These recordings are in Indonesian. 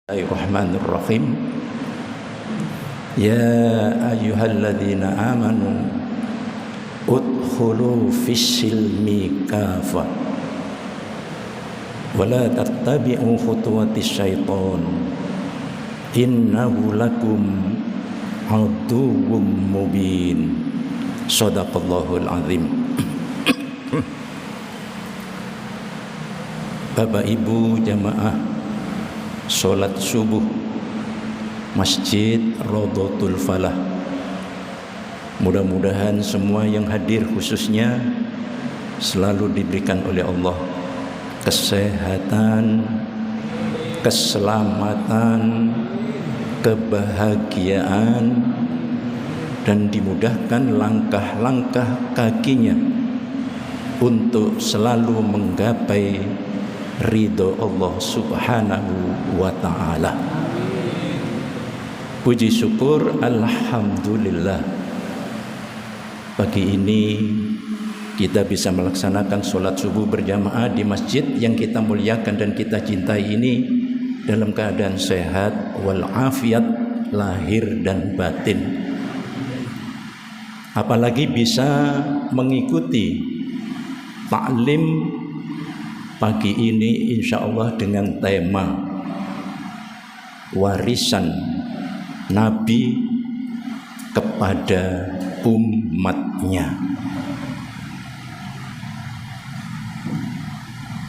Bismillahirrahmanirrahim. Ya ayyuhalladzina amanu udkhulu fis-silmi kafah wa la tattabi'u khutuwatis syaitan innahu lakum aduwwum mubin. Shadaqallahul azim. Bapak Ibu jamaah sholat subuh Masjid Rodotul Falah, mudah-mudahan semua yang hadir khususnya selalu diberikan oleh Allah kesehatan, keselamatan, kebahagiaan, dan dimudahkan langkah-langkah kakinya untuk selalu menggapai ridho Allah subhanahu wa ta'ala. Puji syukur, alhamdulillah, pagi ini kita bisa melaksanakan sholat subuh berjamaah di masjid yang kita muliakan dan kita cintai ini dalam keadaan sehat walafiat lahir dan batin. Apalagi bisa mengikuti taklim pagi ini insya Allah dengan tema warisan Nabi kepada umatnya.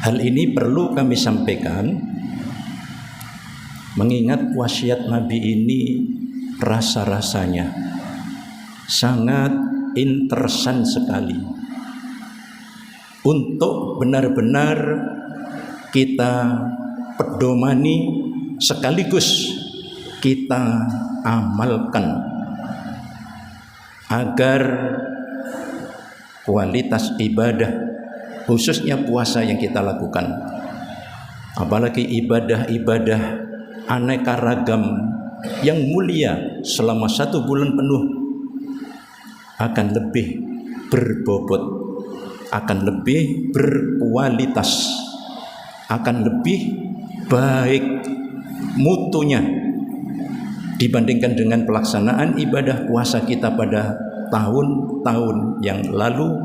Hal ini perlu kami sampaikan mengingat wasiat Nabi ini rasa-rasanya sangat interesan sekali untuk benar-benar kita pedomani sekaligus kita amalkan agar kualitas ibadah khususnya puasa yang kita lakukan, apalagi ibadah-ibadah aneka ragam yang mulia selama 1 bulan penuh akan lebih berbobot, akan lebih berkualitas, akan lebih baik mutunya dibandingkan dengan pelaksanaan ibadah puasa kita pada tahun-tahun yang lalu.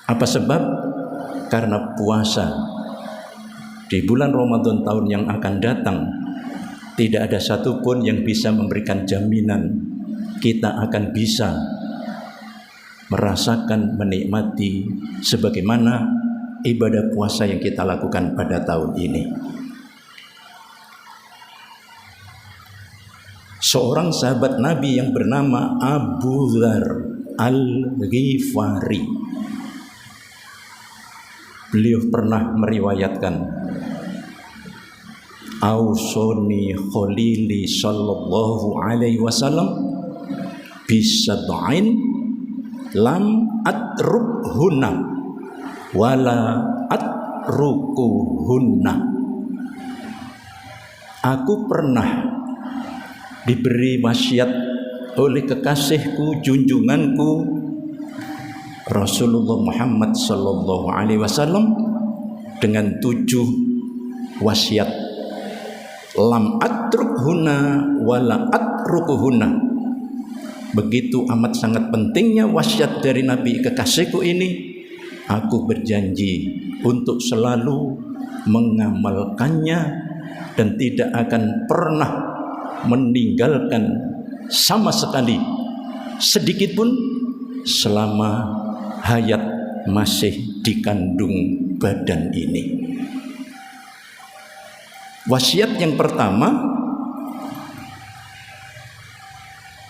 Apa sebab? Karena puasa di bulan Ramadan tahun yang akan datang tidak ada satupun yang bisa memberikan jaminan kita akan bisa merasakan, menikmati sebagaimana ibadah puasa yang kita lakukan pada tahun ini. Seorang sahabat Nabi yang bernama Abu Dzar Al-Ghifari, beliau pernah meriwayatkan, Ausoni Khalili sallallahu alaihi wasallam bisad'ain lam atrukhunna wala atrukuhunna. Aku pernah diberi wasiat oleh kekasihku, junjunganku Rasulullah Muhammad sallallahu alaihi wasallam dengan 7 wasiat. Lam atrukhunna wala atrukuhunna. Begitu amat sangat pentingnya wasiat dari Nabi kekasihku ini, aku berjanji untuk selalu mengamalkannya dan tidak akan pernah meninggalkan sama sekali sedikit pun selama hayat masih dikandung badan ini. Wasiat yang pertama,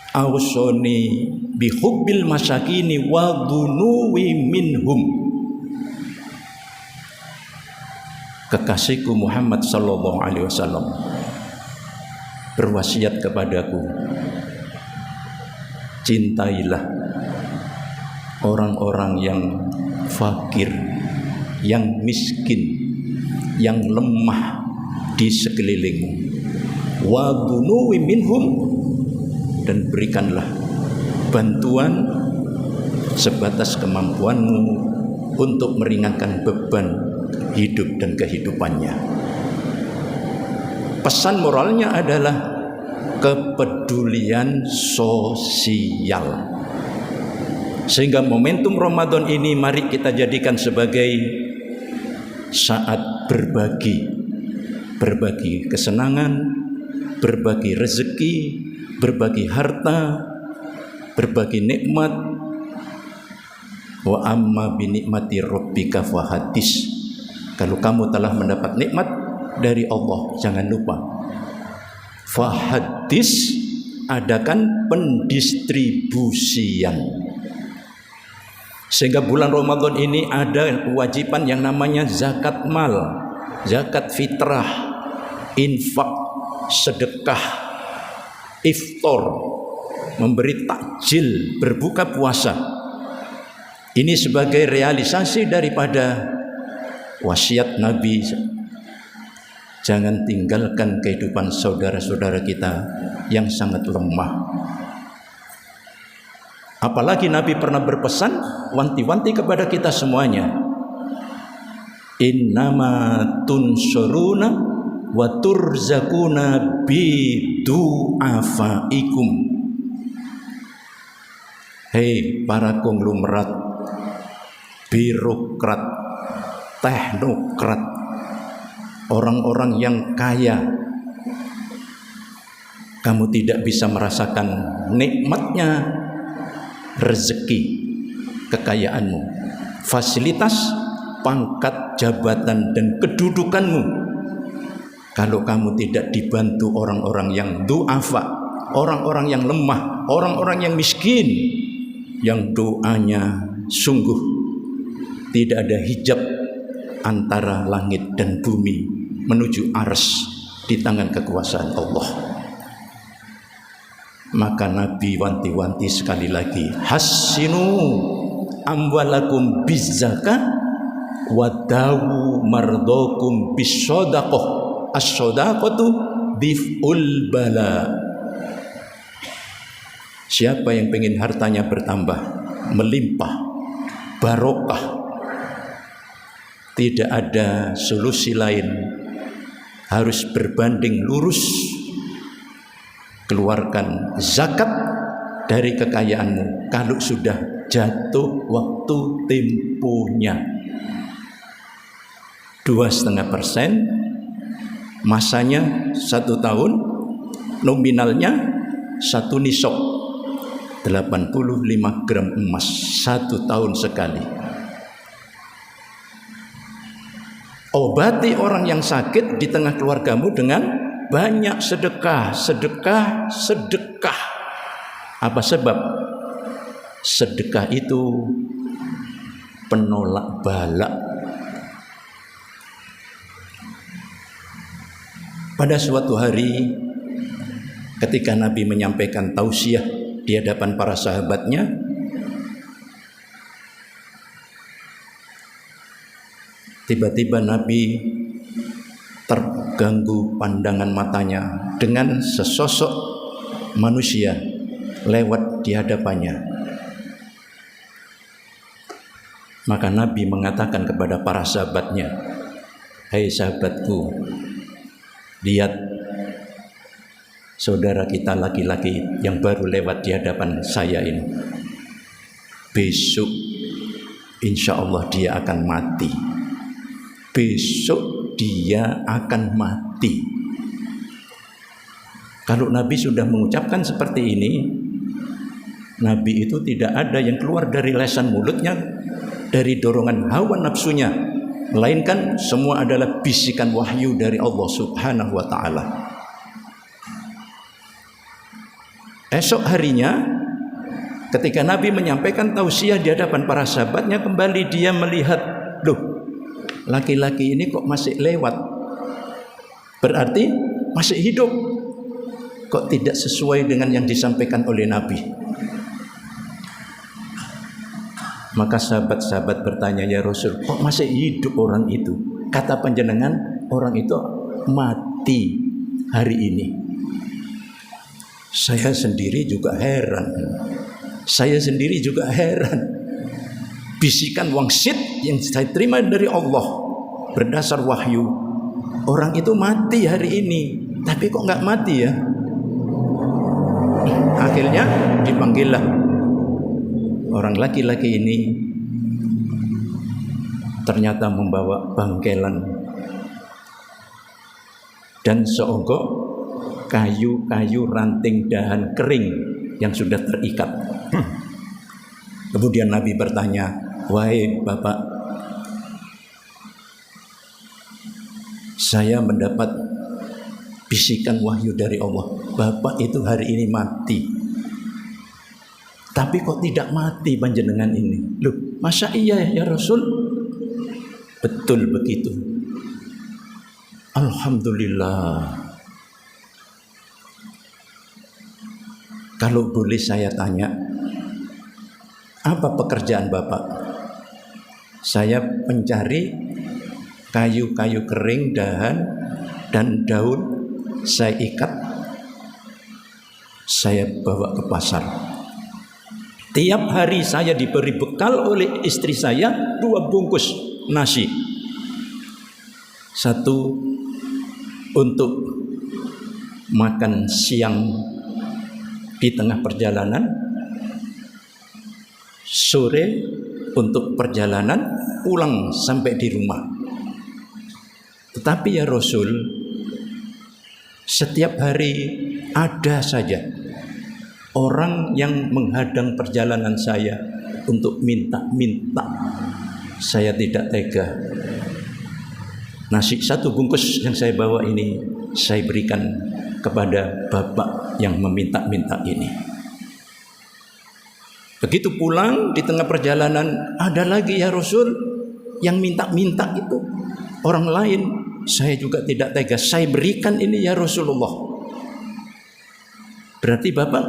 Ausoni bihubbil masyakini wa dunuwi minhum. Kekasihku Muhammad sallallahu alaihi wasallam berwasiat kepadaku, cintailah orang-orang yang fakir, yang miskin, yang lemah di sekelilingmu. Wa dunuwi minhum, dan berikanlah bantuan sebatas kemampuanmu untuk meringankan beban hidup dan kehidupannya. Pesan moralnya adalah kepedulian sosial. Sehingga momentum Ramadan ini mari kita jadikan sebagai saat berbagi kesenangan, berbagi rezeki, berbagi harta, berbagi nikmat. Wa amma bi nikmati rabbika fahadis. Kalau kamu telah mendapat nikmat dari Allah, jangan lupa fahadis, adakan pendistribusian. Sehingga bulan Ramadan ini ada kewajiban yang namanya zakat mal, zakat fitrah, infak, sedekah, iftar, memberi takjil, berbuka puasa. Ini sebagai realisasi daripada wasiat Nabi, jangan tinggalkan kehidupan saudara-saudara kita yang sangat lemah. Apalagi Nabi pernah berpesan, wanti-wanti kepada kita semuanya, innama tunsuruna wa turzakuna bidu'afaikum. Hei para konglomerat, birokrat, teknokrat, orang-orang yang kaya, kamu tidak bisa merasakan nikmatnya rezeki kekayaanmu, fasilitas, pangkat, jabatan, dan kedudukanmu kalau kamu tidak dibantu orang-orang yang du'afa, orang-orang yang lemah, orang-orang yang miskin, yang doanya sungguh tidak ada hijab antara langit dan bumi menuju arsy di tangan kekuasaan Allah. Maka Nabi wanti-wanti sekali lagi, hassinu amwalakum bizzakah wadawu mardokum bisodaqoh, as-sodaqotu bif'ul bala. Siapa yang pengen hartanya bertambah, melimpah, barokah, tidak ada solusi lain, harus berbanding lurus, keluarkan zakat dari kekayaanmu kalau sudah jatuh waktu temponya. 2,5%, masanya 1 tahun, nominalnya 1 nisab, 85 gram emas 1 tahun sekali. Obati orang yang sakit di tengah keluargamu dengan banyak sedekah. Apa sebab? Sedekah itu penolak bala. Pada suatu hari ketika Nabi menyampaikan tausiah di hadapan para sahabatnya, tiba-tiba Nabi terganggu pandangan matanya dengan sesosok manusia lewat di hadapannya. Maka Nabi mengatakan kepada para sahabatnya, "Hai sahabatku, lihat saudara kita laki-laki yang baru lewat di hadapan saya ini. Besok insya Allah dia akan mati. Besok dia akan mati." Kalau Nabi sudah mengucapkan seperti ini, Nabi itu tidak ada yang keluar dari lesan mulutnya, dari dorongan hawa nafsunya, melainkan semua adalah bisikan wahyu dari Allah Subhanahu wa ta'ala. Esok harinya ketika Nabi menyampaikan tausiah di hadapan para sahabatnya, kembali dia melihat, loh, laki-laki ini kok masih lewat, berarti masih hidup. Kok tidak sesuai dengan yang disampaikan oleh Nabi? Maka sahabat-sahabat bertanya, "Ya Rasul, kok masih hidup orang itu? Kata panjenengan orang itu mati hari ini." Saya sendiri juga heran. Bisikan wangsit yang saya terima dari Allah berdasar wahyu, orang itu mati hari ini. tapi kok nggak mati ya? Akhirnya dipanggillah orang laki-laki ini, ternyata membawa bangkelan dan seonggok kayu-kayu ranting dahan kering yang sudah terikat. Kemudian Nabi bertanya, "Wahai Bapak, saya mendapat bisikan wahyu dari Allah. Bapak itu hari ini mati. Tapi kok tidak mati panjenengan ini?" Loh, masa iya ya Rasul? Betul begitu. Alhamdulillah. Kalau boleh saya tanya, apa pekerjaan Bapak? Saya mencari kayu-kayu kering, dahan dan daun, saya ikat, saya bawa ke pasar. Tiap hari saya diberi bekal oleh istri saya 2 bungkus nasi. 1 untuk makan siang di tengah perjalanan, sore untuk perjalanan pulang sampai di rumah. Tetapi ya Rasul, setiap hari ada saja orang yang menghadang perjalanan saya untuk minta-minta. Saya tidak tega. Nasi 1 bungkus yang saya bawa ini saya berikan kepada Bapak yang meminta-minta ini. Begitu pulang di tengah perjalanan, ada lagi ya Rasul yang minta-minta itu. Orang lain, saya juga tidak tega. Saya berikan ini ya Rasulullah. Berarti Bapak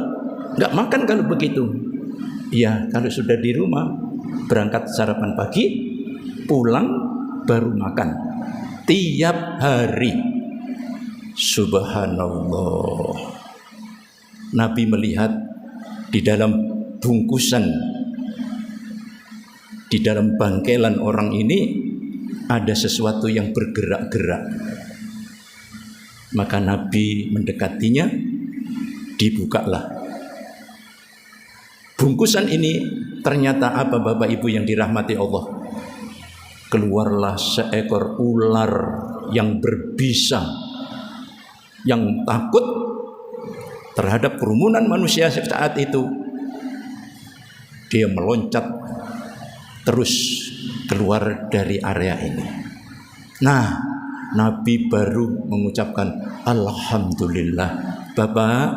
nggak makan kalau begitu? Ya, kalau sudah di rumah, berangkat sarapan pagi, pulang baru makan. Tiap hari. Subhanallah. Nabi melihat di dalam bungkusan, di dalam bangkelan orang ini ada sesuatu yang bergerak-gerak. Maka Nabi mendekatinya, dibukalah. Bungkusan ini ternyata apa Bapak Ibu yang dirahmati Allah? Keluarlah seekor ular yang berbisa, yang takut terhadap kerumunan manusia saat itu. Dia meloncat terus keluar dari area ini. Nah, Nabi baru mengucapkan Alhamdulillah. Bapak,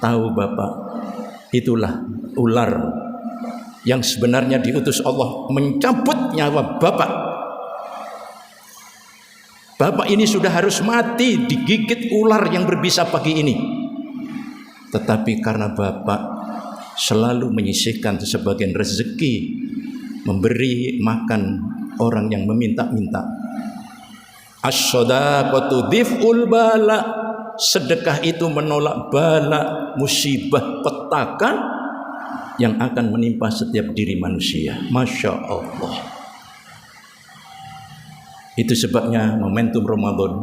tahu Bapak, itulah ular yang sebenarnya diutus Allah mencabut nyawa Bapak. Bapak ini sudah harus mati digigit ular yang berbisa pagi ini. Tetapi karena Bapak selalu menyisihkan sebagian rezeki, memberi makan orang yang meminta-minta. As-shadaqatu dif'ul bala. Sedekah itu menolak bala, musibah, petaka yang akan menimpa setiap diri manusia. Masya Allah. Itu sebabnya momentum Ramadan,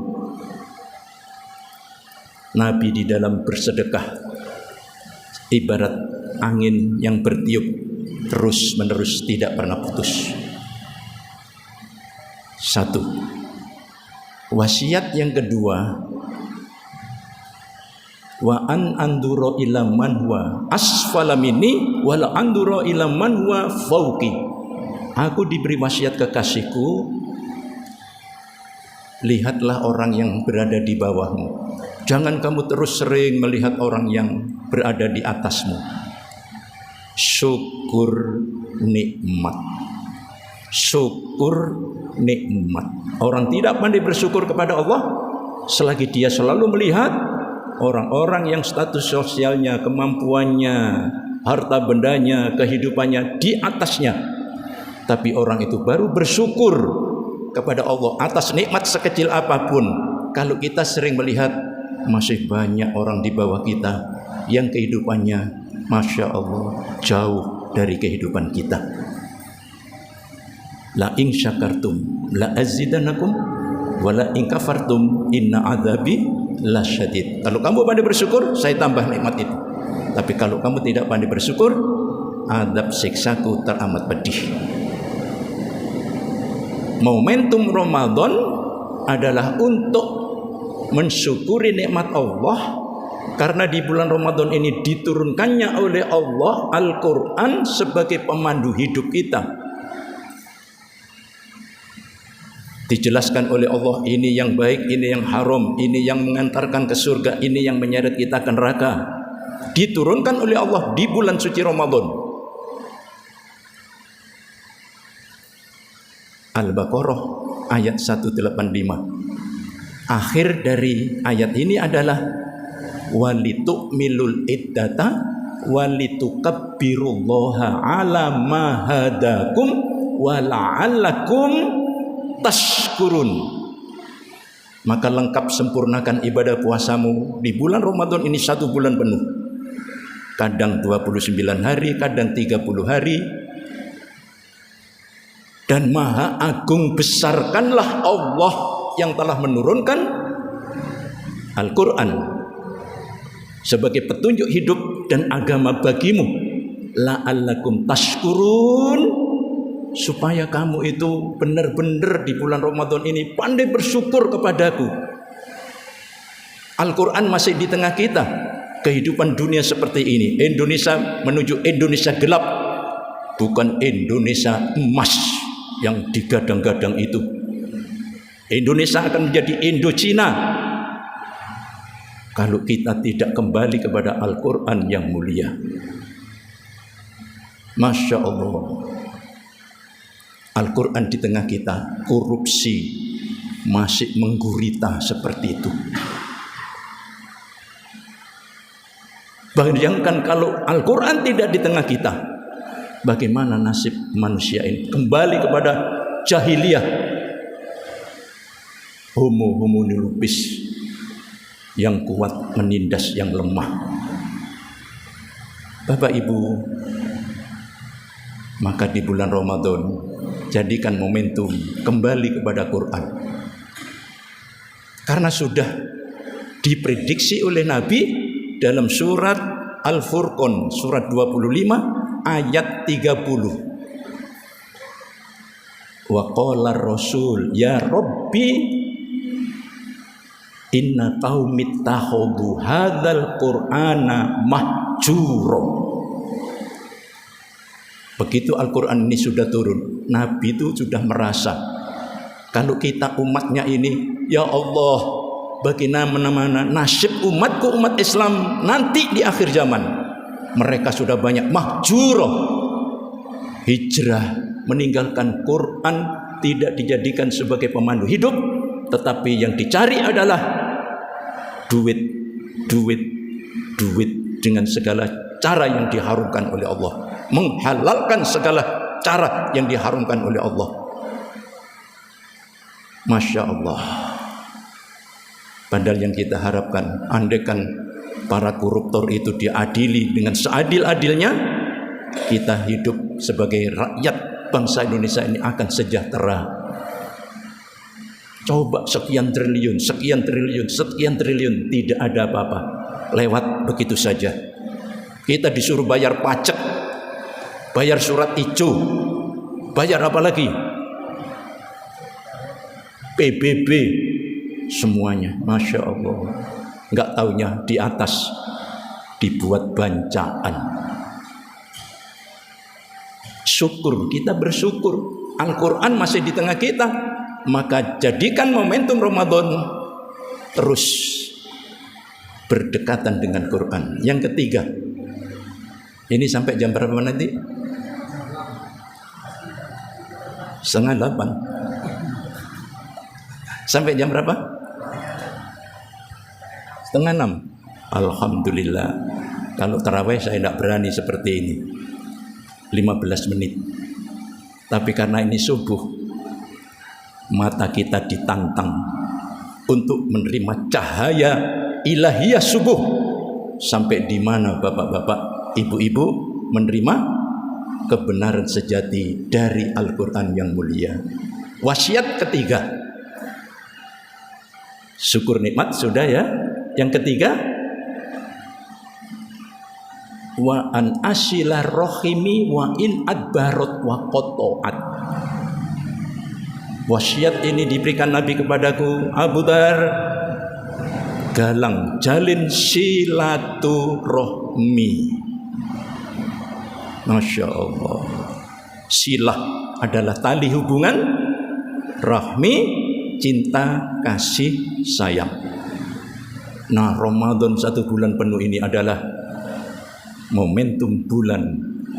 Nabi di dalam bersedekah ibarat angin yang bertiup terus menerus, tidak pernah putus. 1. Wasiat yang kedua, wa an anduro ila man huwa asfala minni wa la anduro ila man huwa fauqi. Aku diberi wasiat kekasihku, lihatlah orang yang berada di bawahmu. Jangan kamu terus sering melihat orang yang berada di atasmu. Syukur nikmat. Syukur nikmat. Orang tidak pandai bersyukur kepada Allah selagi dia selalu melihat orang-orang yang status sosialnya, kemampuannya, harta bendanya, kehidupannya di atasnya. Tapi orang itu baru bersyukur kepada Allah atas nikmat sekecil apapun. Kalau kita sering melihat masih banyak orang di bawah kita yang kehidupannya Masya Allah jauh dari kehidupan kita. La in syakartum la azidanakum wa la in kafartum inna adzabi lasyadid. Kalau kamu pandai bersyukur, saya tambah nikmat itu. Tapi kalau kamu tidak pandai bersyukur, azab siksaku teramat pedih. Momentum Ramadan adalah untuk mensyukuri nikmat Allah, karena di bulan Ramadan ini diturunkannya oleh Allah Al-Quran sebagai pemandu hidup kita. Dijelaskan oleh Allah, ini yang baik, ini yang haram, ini yang mengantarkan ke surga, ini yang menyeret kita ke neraka. Diturunkan oleh Allah di bulan suci Ramadan. Al-Baqarah ayat 185. Akhir dari ayat ini adalah walitukmilul iddata walitukabbirullaha ala ma hadakum wala'allakum tashkurun. Maka lengkap sempurnakan ibadah puasamu di bulan Ramadan ini 1 bulan penuh. Kadang 29 hari, kadang 30 hari. Dan maha agung besarkanlah Allah yang telah menurunkan Al-Quran sebagai petunjuk hidup dan agama bagimu, la'allakum tashkurun, supaya kamu itu benar-benar di bulan Ramadan ini pandai bersyukur kepadaku. Al-Quran masih di tengah kita. Kehidupan dunia seperti ini, Indonesia menuju Indonesia gelap, bukan Indonesia emas yang digadang-gadang itu. Indonesia akan menjadi Indochina kalau kita tidak kembali kepada Al-Quran yang mulia. Masya Allah, Al-Quran di tengah kita, korupsi masih menggurita seperti itu. Bayangkan kalau Al-Quran tidak di tengah kita, bagaimana nasib manusia ini? Kembali kepada jahiliyah, homo hominidus, yang kuat menindas yang lemah. Bapak Ibu, maka di bulan Ramadan jadikan momentum kembali kepada Quran, karena sudah diprediksi oleh Nabi dalam surat Al-Furqan surat 25 ayat 30. Wa qala Rasul ya Rabbi inna qaumi ittakhadhu hadzal qur'ana mahjura. Begitu Al-Quran ini sudah turun, Nabi itu sudah merasa kalau kita umatnya ini, ya Allah, bagaimana nasib umatku, umat Islam nanti di akhir zaman. Mereka sudah banyak mahjura, hijrah, meninggalkan Quran, tidak dijadikan sebagai pemandu hidup, tetapi yang dicari adalah duit, duit, duit, dengan segala cara yang diharumkan oleh Allah, menghalalkan segala cara yang diharumkan oleh Allah. Masya Allah. Padahal yang kita harapkan, andaikan para koruptor itu diadili dengan seadil-adilnya, kita hidup sebagai rakyat bangsa Indonesia ini akan sejahtera. Coba sekian triliun, sekian triliun, sekian triliun, tidak ada apa-apa, lewat begitu saja. Kita disuruh bayar pajak, bayar surat ijo, bayar apa lagi? PBB, semuanya. Masya Allah. Enggak taunya di atas dibuat bancaan. Syukur, kita bersyukur Al-Quran masih di tengah kita. Maka jadikan momentum Ramadan terus berdekatan dengan Quran. Yang ketiga, ini sampai jam berapa nanti? 7:30. Sampai jam berapa? 5:30. Alhamdulillah. Kalau tarawih saya tidak berani seperti ini, 15 menit. Tapi karena ini subuh, mata kita ditantang untuk menerima cahaya ilahiyah subuh. Sampai di mana bapak-bapak, ibu-ibu menerima kebenaran sejati dari Al-Quran yang mulia. Wasiat ketiga, syukur nikmat sudah ya. Yang ketiga, wa an asila rohimi wa in adbarot wa qotoat. Wasiat ini diberikan Nabi kepadaku, Abu Dar, galang jalin silaturahmi. Masya Allah. Silah adalah tali hubungan, rahmi cinta kasih sayang. Nah, Ramadan 1 bulan penuh ini adalah momentum bulan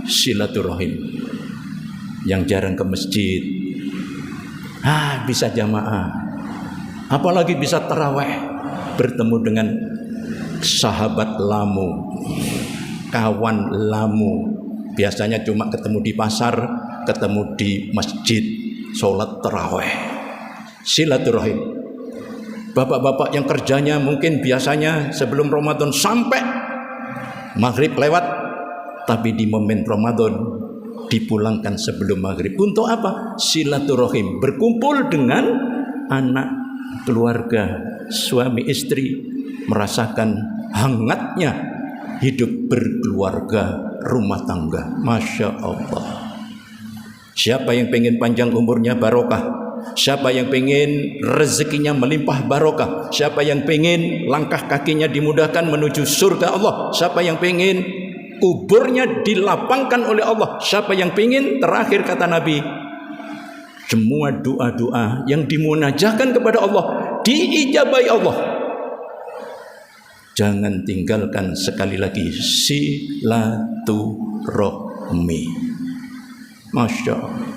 silaturahim. Yang jarang ke masjid, bisa jamaah, apalagi bisa taraweh, bertemu dengan sahabat lamu, kawan lamu. Biasanya cuma ketemu di pasar, ketemu di masjid, sholat taraweh, silaturahim. Bapak-bapak yang kerjanya mungkin biasanya sebelum Ramadan sampai maghrib lewat, tapi di momen Ramadan dipulangkan sebelum maghrib. Untuk apa? Silaturahim, berkumpul dengan anak, keluarga, suami istri, merasakan hangatnya hidup berkeluarga, rumah tangga. Masya Allah. Siapa yang pengen panjang umurnya barokah, siapa yang pengen rezekinya melimpah barokah, siapa yang pengen langkah kakinya dimudahkan menuju surga Allah, siapa yang pengen kuburnya dilapangkan oleh Allah, siapa yang pengen, terakhir kata Nabi, semua doa-doa yang dimunajahkan kepada Allah diijabahi Allah. Jangan tinggalkan sekali lagi silaturahmi. Masya Allah.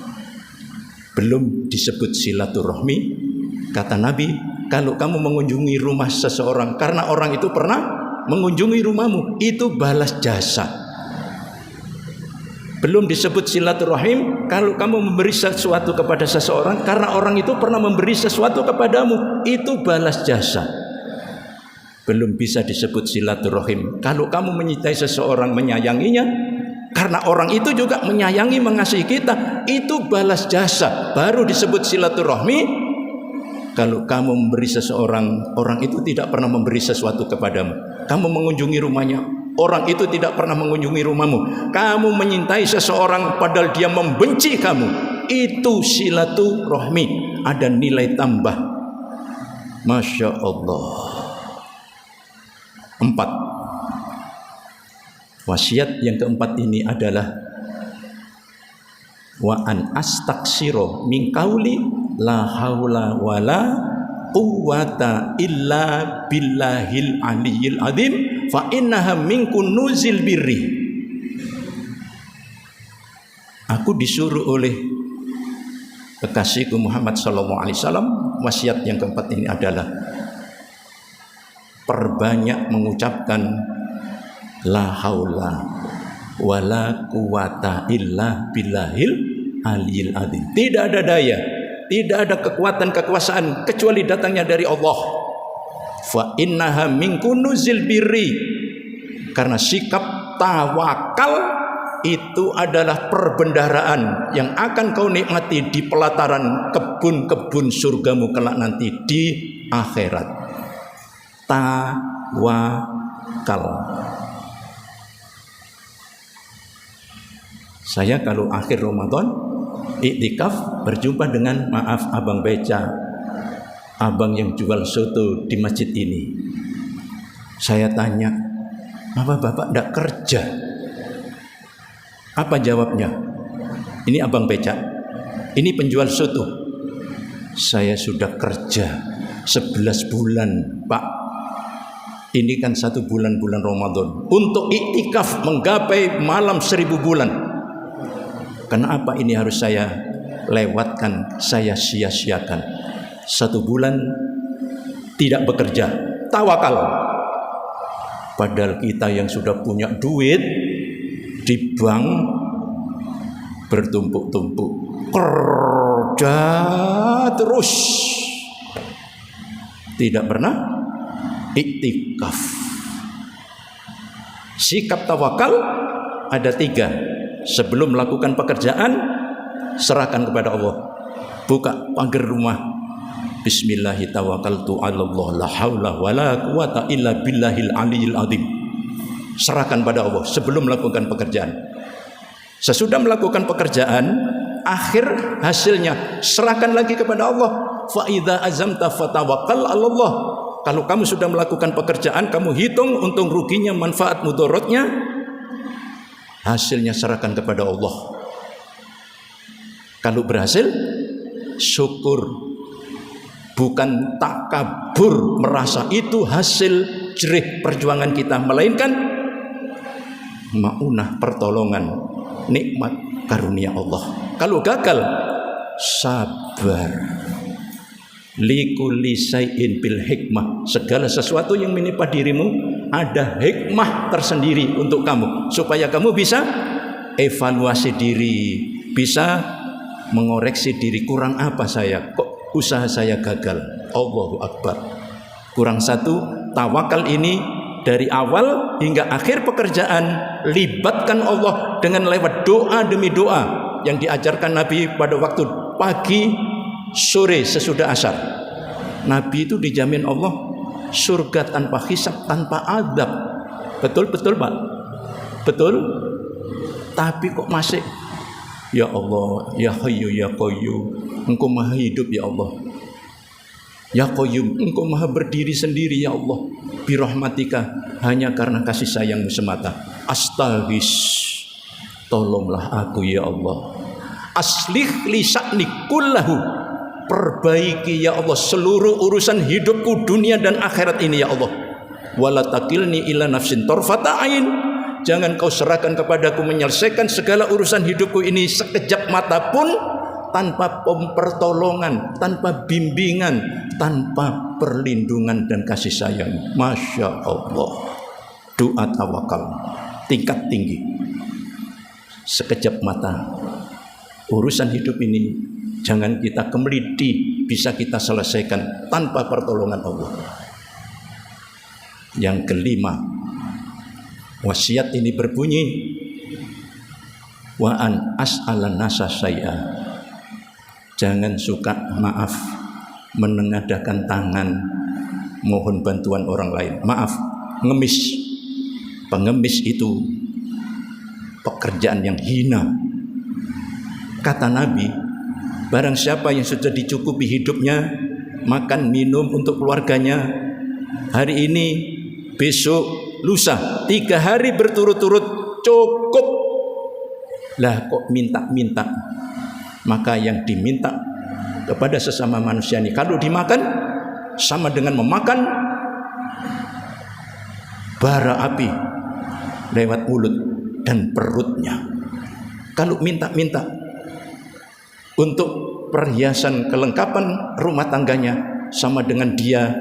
Belum disebut silaturahmi, kata Nabi, kalau kamu mengunjungi rumah seseorang karena orang itu pernah mengunjungi rumahmu, itu balas jasa. Belum disebut silaturahim kalau kamu memberi sesuatu kepada seseorang karena orang itu pernah memberi sesuatu kepadamu, itu balas jasa. Belum bisa disebut silaturahim kalau kamu menyintai seseorang, menyayanginya karena orang itu juga menyayangi, mengasihi kita, itu balas jasa. Baru disebut silaturahmi kalau kamu memberi seseorang, orang itu tidak pernah memberi sesuatu kepadamu. Kamu mengunjungi rumahnya, orang itu tidak pernah mengunjungi rumahmu. Kamu menyintai seseorang padahal dia membenci kamu, itu silaturahmi, ada nilai tambah. Masya Allah. 4. Wasiat yang keempat ini adalah wa an astaksiro min qauli la haula wala quwwata illa billahil aliyil azim fa innaha min kunuzil birri. Aku disuruh oleh kekasihku Muhammad sallallahu alaihi wasallam, wasiat yang keempat ini adalah perbanyak mengucapkan la haula wala quwata illa billahil aliyil azim. Tidak ada daya, tidak ada kekuatan, kekuasaan kecuali datangnya dari Allah. Fa innaha min kunuzil birri, karena sikap tawakal itu adalah perbendaharaan yang akan kau nikmati di pelataran kebun-kebun surgamu kelak nanti di akhirat. Tawakal. Saya kalau akhir Ramadan iktikaf berjumpa dengan, maaf, abang beca, abang yang jual soto di masjid ini. Saya tanya, apa bapak tidak kerja? Apa jawabnya? Ini abang beca, ini penjual soto. Saya sudah kerja 11 bulan pak. Ini kan 1 bulan Ramadan. Untuk iktikaf menggapai malam 1000 bulan. Kenapa ini harus saya lewatkan, saya sia-siakan? 1 bulan tidak bekerja, tawakal. Padahal kita yang sudah punya duit di bank bertumpuk-tumpuk, kerja terus, tidak pernah iktikaf. Sikap tawakal ada 3. Sebelum melakukan pekerjaan, serahkan kepada Allah. Buka pagar rumah, Bismillahi tawakkaltu 'alallah la haula wala quwata illa billahil aliyil azim. Serahkan pada Allah sebelum melakukan pekerjaan. Sesudah melakukan pekerjaan, akhir hasilnya serahkan lagi kepada Allah. Fa idza azamta fatawakkal 'alallah. Kalau kamu sudah melakukan pekerjaan, kamu hitung untung ruginya, manfaat mudaratnya, hasilnya serahkan kepada Allah. Kalau berhasil, syukur. Bukan takabur merasa itu hasil jerih perjuangan kita, melainkan maunah, pertolongan, nikmat karunia Allah. Kalau gagal, sabar. Likulli syai'in bil hikmah. Segala sesuatu yang menimpa dirimu ada hikmah tersendiri untuk kamu, supaya kamu bisa evaluasi diri, bisa mengoreksi diri. Kurang apa saya? Kok usaha saya gagal? Allahu Akbar. Kurang satu. Tawakal ini dari awal hingga akhir pekerjaan, libatkan Allah dengan lewat doa demi doa yang diajarkan Nabi pada waktu pagi, sore, sesudah asar. Nabi itu dijamin Allah surga tanpa hisab, tanpa adab. Betul Pak? Betul? Tapi kok masih, ya Allah, ya Hayyu ya Qayyum, Engkau maha hidup ya Allah. Ya Qayyum, Engkau maha berdiri sendiri ya Allah. Birahmatika, hanya karena kasih sayangmu semata. Astaghis, tolonglah aku ya Allah. Aslih li sya'ni kullahu, perbaiki ya Allah seluruh urusan hidupku dunia dan akhirat ini ya Allah. Wala takilni ila nafsin tarfata ain, jangan kau serahkan kepadaku menyelesaikan segala urusan hidupku ini sekejap mata pun tanpa pertolongan, tanpa bimbingan, tanpa perlindungan dan kasih sayang. Masya Allah. Doa tawakal tingkat tinggi. Sekejap mata urusan hidup ini jangan kita kemeliti, bisa kita selesaikan tanpa pertolongan Allah. Yang kelima, wasiat ini berbunyi, wa an as'alan nasa syai'a. Jangan suka maaf, menengadahkan tangan, mohon bantuan orang lain. Maaf, ngemis. Pengemis itu pekerjaan yang hina. Kata Nabi, barang siapa yang sudah dicukupi hidupnya, makan minum untuk keluarganya, hari ini, besok, lusa, 3 hari berturut-turut cukup. Lah kok minta-minta? Maka yang diminta kepada sesama manusia ini, kalau dimakan sama dengan memakan bara api lewat mulut dan perutnya. Kalau minta-minta untuk perhiasan kelengkapan rumah tangganya, sama dengan dia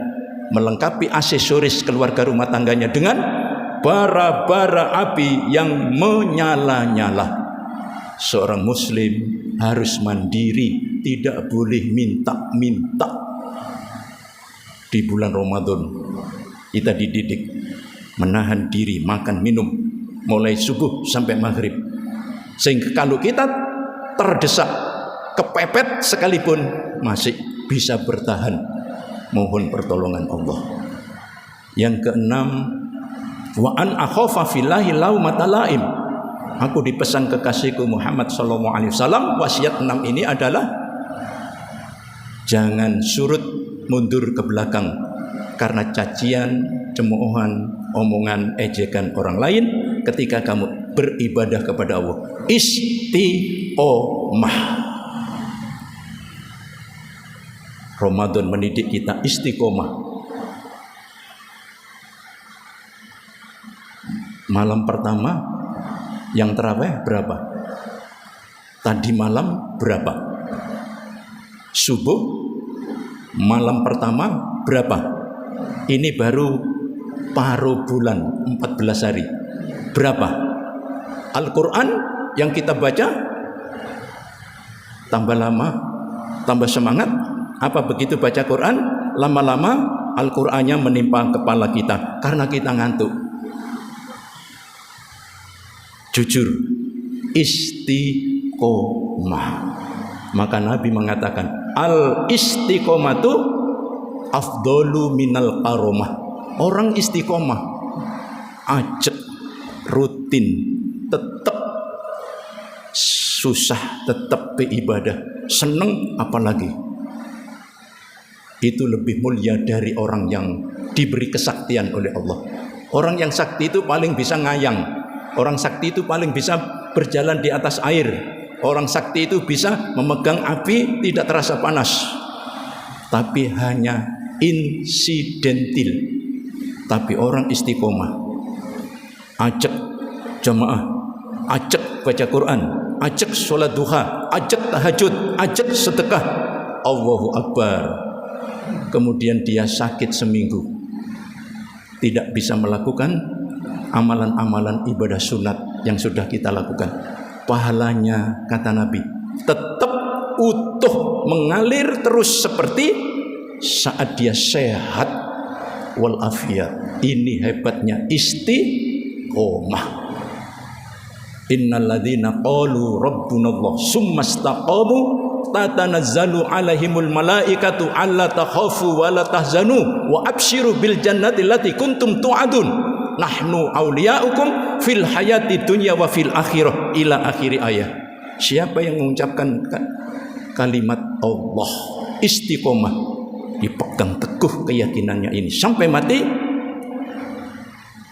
melengkapi aksesoris keluarga rumah tangganya dengan bara-bara api yang menyala-nyala. Seorang muslim harus mandiri, tidak boleh minta-minta. Di bulan Ramadan kita dididik menahan diri makan minum mulai subuh sampai maghrib, sehingga kalau kita terdesak, kepepet sekalipun masih bisa bertahan, mohon pertolongan Allah. Yang keenam, wa an akhafa fillahi laumata laim. Aku dipesan kekasihku Muhammad sallallahu alaihi wasallam, wasiat 6 ini adalah jangan surut mundur ke belakang karena cacian, cemoohan, omongan, ejekan orang lain ketika kamu beribadah kepada Allah. Istiqomah. Ramadan mendidik kita istiqomah. Malam pertama yang tarawih berapa? Tadi malam berapa? Subuh malam pertama berapa? Ini baru paruh bulan 14 hari. Berapa? Al-Quran yang kita baca tambah lama tambah semangat. Apa begitu baca Quran? Lama-lama Al-Qurannya menimpa kepala kita karena kita ngantuk. Jujur, istiqomah. Maka Nabi mengatakan al istiqomatu afdalu minal karomah. Orang istiqomah ajak rutin tetap susah tetap beribadah seneng apalagi itu lebih mulia dari orang yang diberi kesaktian oleh Allah. Orang yang sakti itu paling bisa ngayang, orang sakti itu paling bisa berjalan di atas air, orang sakti itu bisa memegang api tidak terasa panas, tapi hanya insidentil. Tapi orang istiqomah ajak jamaah, ajak baca Quran, ajak sholat duha, ajak tahajud, ajak sedekah, Allahu Akbar. Kemudian dia sakit seminggu, tidak bisa melakukan amalan-amalan ibadah sunat yang sudah kita lakukan. Pahalanya, kata Nabi, tetap utuh mengalir terus seperti saat dia sehat walafiat. Ini hebatnya istiqomah. Innalladzina qalu rabbunallah summastaqamu tatanazzalu alaihimul malaikatu alla takhafu wa la tahzanu wa abshiru bil jannati allati kuntum tu'adun nahnu awliyaukum fil hayati dunya wa fil akhirah ila akhiri ayat. Siapa yang mengucapkan kalimat Allah istiqomah, dipegang teguh keyakinannya ini sampai mati,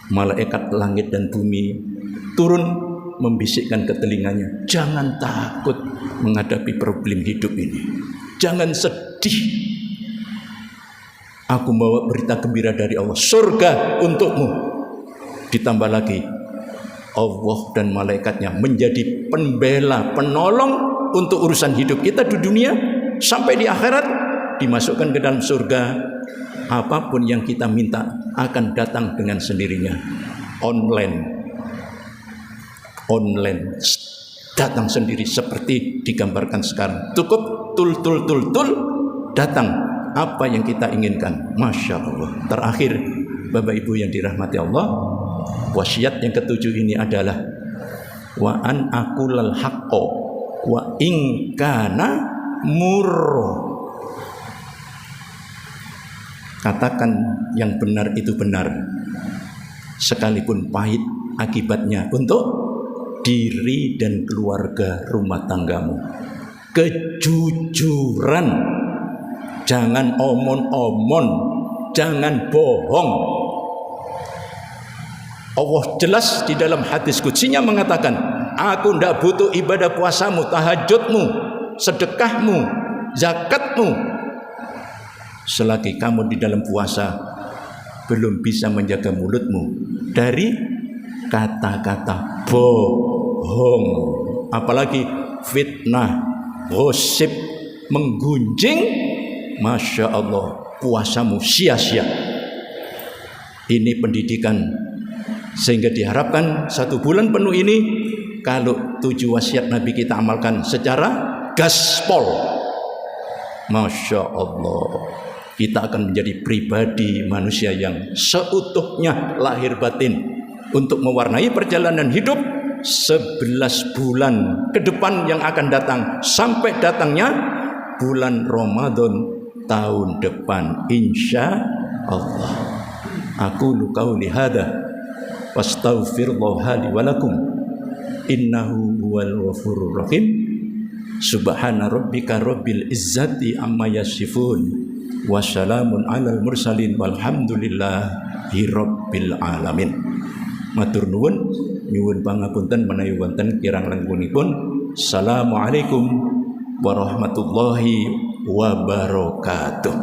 malaikat langit dan bumi turun membisikkan ke telinganya, jangan takut menghadapi problem hidup ini, jangan sedih, aku bawa berita gembira dari Allah, surga untukmu. Ditambah lagi Allah dan malaikatnya menjadi pembela, penolong untuk urusan hidup kita di dunia sampai di akhirat, dimasukkan ke dalam surga. Apapun yang kita minta akan datang dengan sendirinya, online datang sendiri seperti digambarkan sekarang. Cukup tul datang apa yang kita inginkan. Masya Allah. Terakhir, Bapak Ibu yang dirahmati Allah, wasiat yang ketujuh ini adalah wa an aqulal haqqo wa in kana murr. Katakan yang benar itu benar, sekalipun pahit akibatnya untuk diri dan keluarga rumah tanggamu. Kejujuran, jangan omon-omon, jangan bohong. Allah jelas di dalam hadis qudsinya mengatakan, aku tidak butuh ibadah puasamu, tahajudmu, sedekahmu, zakatmu, selagi kamu di dalam puasa belum bisa menjaga mulutmu dari kata-kata bohong, apalagi fitnah, gosip, menggunjing. Masya Allah, puasamu sia-sia. Ini pendidikan, sehingga diharapkan 1 bulan penuh ini, kalau 7 wasiat Nabi kita amalkan secara gaspol, Masya Allah, kita akan menjadi pribadi manusia yang seutuhnya lahir batin untuk mewarnai perjalanan hidup 11 bulan ke depan yang akan datang sampai datangnya bulan Ramadan tahun depan, insya Allah. Aku qauli hadza wastaghfirullah li wa lakum innahu huwal ghafurur rahim. Subhana rabbika rabbil izzati amma yasifun wa salamun alal mursalin walhamdulillahi rabbil alamin. Matur nuwun, nyuwun pangapunten menawi wonten kirang langkungipun. Assalamualaikum warahmatullahi wabarakatuh.